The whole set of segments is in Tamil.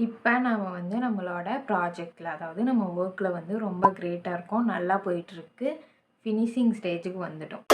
இப்போ நம்ம வந்து நம்மளோட ப்ராஜெக்டில், அதாவது நம்ம ஒர்க்கில் வந்து ரொம்ப கிரேட்டாக இருக்கும், நல்லா போயிட்டுருக்கு, ஃபினிஷிங் ஸ்டேஜுக்கு வந்துட்டோம்.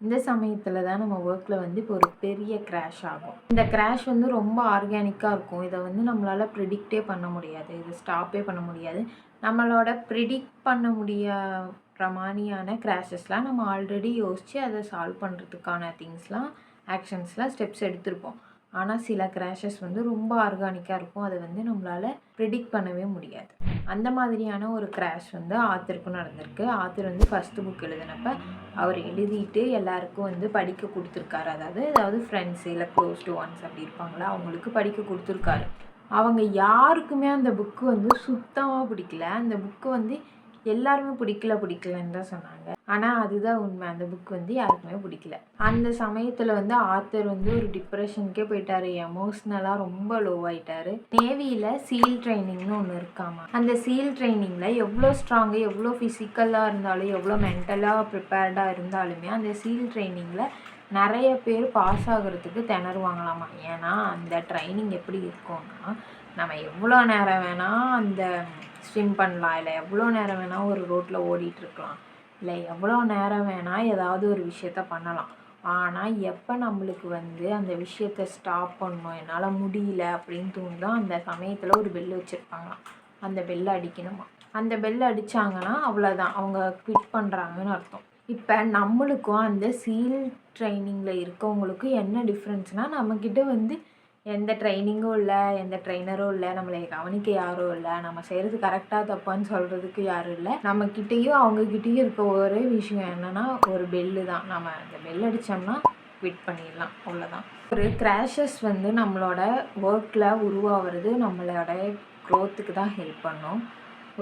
இந்த சமயத்தில் தான் நம்ம ஒர்க்கில் வந்து இப்போ ஒரு பெரிய கிராஷ் ஆகும். இந்த கிராஷ் வந்து ரொம்ப ஆர்கானிக்காக இருக்கும். இதை வந்து நம்மளால் ப்ரிடிக்டே பண்ண முடியாது, இது ஸ்டாப்பே பண்ண முடியாது. நம்மளோட ப்ரிடிக்ட் பண்ண முடியாத மாதிரியான கிராஷஸ்லாம் நம்ம ஆல்ரெடி யோசித்து அதை சால்வ் பண்ணுறதுக்கான திங்ஸ்லாம், ஆக்ஷன்ஸ்லாம், ஸ்டெப்ஸ் எடுத்திருப்போம். ஆனால் சில கிராஷஸ் வந்து ரொம்ப ஆர்கானிக்காக இருக்கும், அதை வந்து நம்மளால் ப்ரிடிக்ட் பண்ணவே முடியாது. அந்த மாதிரியான ஒரு கிராஷ் வந்து ஆத்தருக்கும் நடந்திருக்கு. ஆத்தர் வந்து ஃபஸ்ட்டு புக் எழுதினப்ப அவர் எழுதிட்டு எல்லாருக்கும் வந்து படிக்க கொடுத்துருக்காரு. அதாவது ஃப்ரெண்ட்ஸு இல்லை க்ளோஸ் டு ஒன்ஸ் அப்படி இருப்பாங்களா, அவங்களுக்கு படிக்க கொடுத்துருக்காரு. அவங்க யாருக்குமே அந்த புக்கு வந்து சுத்தமாக பிடிக்கல. அந்த புக்கு வந்து எல்லாருமே பிடிக்கலன்னு தான் சொன்னாங்க. ஆனால் அதுதான் உண்மை, அந்த புக் வந்து யாருக்குமே பிடிக்கல. அந்த சமயத்தில் வந்து ஆத்தர் வந்து ஒரு டிப்ரெஷனுக்கே போயிட்டார், எமோஷ்னலாக ரொம்ப லோவாயிட்டார். நேவியில் சீல் ட்ரைனிங்னு ஒன்று இருக்காமா. அந்த சீல் ட்ரைனிங்கில் எவ்வளோ ஸ்ட்ராங்கு, எவ்வளோ ஃபிசிக்கலாக இருந்தாலும், எவ்வளோ மென்டலாக ப்ரிப்பேர்டாக இருந்தாலுமே அந்த சீல் ட்ரைனிங்கில் நிறைய பேர் பாஸ் ஆகிறதுக்கு திணறுவாங்களாமா. ஏன்னா அந்த ட்ரைனிங் எப்படி இருக்கும்னா, நம்ம எவ்வளோ நேரம் வேணால் அந்த ஸ்விம் பண்ணலாம், இல்லை எவ்வளோ நேரம் வேணால் ஒரு ரோட்டில் ஓடிட்டுருக்கலாம், இல்லை எவ்வளோ நேரம் வேணால் ஏதாவது ஒரு விஷயத்த பண்ணலாம். ஆனால் எப்போ நம்மளுக்கு வந்து அந்த விஷயத்த ஸ்டாப் பண்ணணும், என்னால் முடியல அப்படின்னு தோணுதோ அந்த சமயத்தில் ஒரு பெல் வச்சுருப்பாங்களாம். அந்த பெல்லை அடிக்கணுமா. அந்த பெல் அடித்தாங்கன்னா அவ்வளோதான், அவங்க குவிட் பண்ணுறாங்கன்னு அர்த்தம். இப்போ நம்மளுக்கும் அந்த சீல் ட்ரைனிங்கில் இருக்கவங்களுக்கும் என்ன டிஃப்ரென்ஸ்னால், நம்மக்கிட்ட வந்து எந்த ட்ரைனிங்கும் இல்லை, எந்த ட்ரைனரும் இல்லை, நம்மளை கவனிக்க யாரும் இல்லை, நம்ம செய்கிறது கரெக்டாக தப்பான்னு சொல்கிறதுக்கு யாரும் இல்லை. நம்மக்கிட்டேயும் அவங்கக்கிட்டேயும் இருக்க ஒரே விஷயம் என்னென்னா ஒரு பெல்லு தான். நம்ம அந்த பெல் அடித்தோம்னா குவிட் பண்ணிடலாம், அவ்வளோதான். ஒரு கிராஷஸ் வந்து நம்மளோட ஒர்க்கில் உருவாகிறது நம்மளோட க்ரோத்துக்கு தான் ஹெல்ப் பண்ணும்.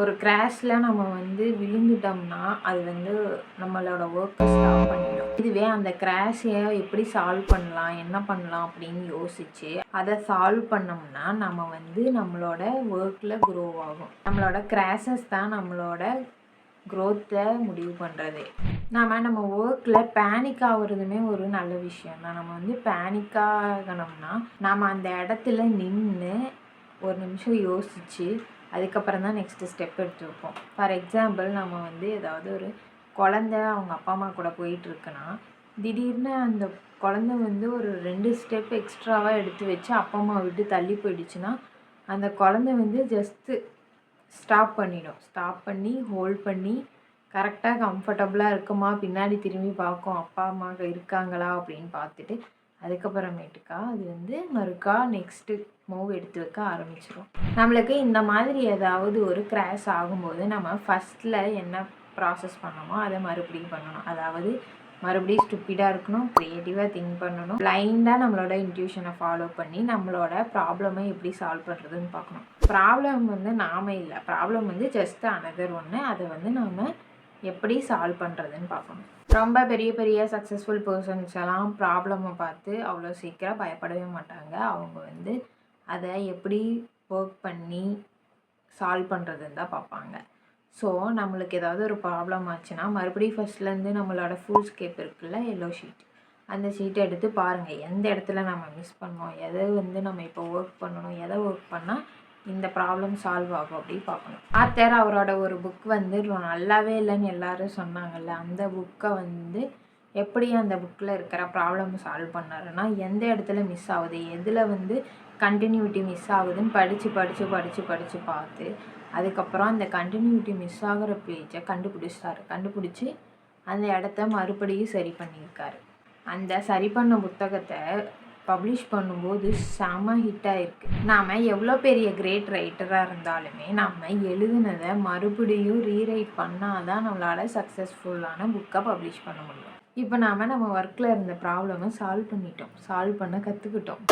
ஒரு கிராஷில் நம்ம வந்து விழுந்துட்டோம்னா அது வந்து நம்மளோட ஒர்க்கை ஸ்டாப் பண்ணிடும். இதுவே அந்த கிராஷை எப்படி சால்வ் பண்ணலாம், என்ன பண்ணலாம் அப்படின்னு யோசித்து அதை சால்வ் பண்ணோம்னா நம்ம வந்து நம்மளோட ஒர்க்கில் க்ரோ ஆகும். நம்மளோட கிராஷஸ் தான் நம்மளோட க்ரோத்தை முடிவு பண்ணுறது. நம்ம ஒர்க்கில் பேனிக் ஆகுறதுமே ஒரு நல்ல விஷயம் தான். நம்ம வந்து பேனிக் ஆகணும்னா நம்ம அந்த இடத்துல நின்று ஒரு நிமிஷம் யோசித்து அதுக்கப்புறம் தான் நெக்ஸ்ட்டு ஸ்டெப் எடுத்து வைப்போம். ஃபார் எக்ஸாம்பிள், நம்ம வந்து ஏதாவது ஒரு குழந்த அவங்க அப்பா அம்மா கூட போயிட்டுருக்குன்னா, திடீர்னு அந்த குழந்த வந்து ஒரு 2 ஸ்டெப் எக்ஸ்ட்ராவாக எடுத்து வச்சு அப்பா அம்மா விட்டு தள்ளி போயிடுச்சுன்னா, அந்த குழந்த வந்து ஜஸ்ட்டு ஸ்டாப் பண்ணிடும். ஸ்டாப் பண்ணி ஹோல்ட் பண்ணி கரெக்டாக கம்ஃபர்டபுளாக இருக்குமா, பின்னாடி திரும்பி பார்க்கும் அப்பா அம்மா இருக்காங்களா அப்படின்னு பார்த்துட்டு அதுக்கப்புறமேட்டுக்கா அது வந்து மறுக்கா நெக்ஸ்ட்டு மூவ் எடுத்து வைக்க ஆரம்பிச்சிடும். நம்மளுக்கு இந்த மாதிரி ஏதாவது ஒரு கிராஷ் ஆகும்போது நம்ம ஃபஸ்ட்டில் என்ன ப்ராசஸ் பண்ணணுமோ அதை மறுபடியும் பண்ணணும். அதாவது மறுபடியும் ஸ்டூப்பிடாக இருக்கணும், க்ரியேட்டிவாக திங்க் பண்ணணும், ப்ளைண்டாக நம்மளோட இன்ட்யூஷனை ஃபாலோ பண்ணி நம்மளோட ப்ராப்ளமை எப்படி சால்வ் பண்ணுறதுன்னு பார்க்கணும். ப்ராப்ளம் வந்து நாம இல்லை, ப்ராப்ளம் வந்து ஜஸ்ட் அனதர் ஒன்று, அதை வந்து நாம் எப்படி சால்வ் பண்ணுறதுன்னு பார்க்கணும். ரொம்ப பெரிய பெரிய சக்ஸஸ்ஃபுல் பர்சன்ஸ் எல்லாம் ப்ராப்ளமை பார்த்து அவ்வளோ சீக்கிரம் பயப்படவே மாட்டாங்க. அவங்க வந்து அதை எப்படி ஒர்க் பண்ணி சால்வ் பண்ணுறதுன்னு தான் பார்ப்பாங்க. ஸோ நம்மளுக்கு ஏதாவது ஒரு ப்ராப்ளம் ஆச்சுன்னா மறுபடியும் ஃபஸ்ட்லேருந்து நம்மளோட ஃபுல் ஸ்கேப் இருக்குல்ல, எல்லோ ஷீட், அந்த ஷீட்டை எடுத்து பாருங்கள் எந்த இடத்துல நம்ம மிஸ் பண்ணோம், எதை வந்து நம்ம இப்போ ஒர்க் பண்ணணும், எதை ஒர்க் பண்ணால் இந்த ப்ராப்ளம் சால்வ் ஆகும் அப்படி பார்க்கணும். ஆத்தர் அவரோட ஒரு புக் வந்து நல்லாவே இல்லைன்னு எல்லோரும் சொன்னாங்கல்ல, அந்த புக்கை வந்து எப்படி அந்த புக்கில் இருக்கிற ப்ராப்ளம் சால்வ் பண்ணாருன்னா, எந்த இடத்துல மிஸ் ஆகுது, எதில் வந்து கண்டினியூட்டி மிஸ் ஆகுதுன்னு படித்து பார்த்து அதுக்கப்புறம் அந்த கண்டினியூட்டி மிஸ் ஆகிற பேஜை கண்டுபிடிச்சி அந்த இடத்த மறுபடியும் சரி பண்ணியிருக்காரு. அந்த சரி பண்ண புத்தகத்தை பப்ளிஷ் பண்ணும்போது செம ஹிட்டாக இருக்குது. நாம் எவ்வளோ பெரிய கிரேட் ரைட்டராக இருந்தாலுமே நம்ம எழுதுனதை மறுபடியும் ரீரைட் பண்ணால் தான் நம்மளால் சக்ஸஸ்ஃபுல்லான புக்கை பப்ளிஷ் பண்ண முடியும். இப்போ நம்ம ஒர்க்கில் இருந்த ப்ராப்ளமை சால்வ் பண்ண கற்றுக்கிட்டோம்.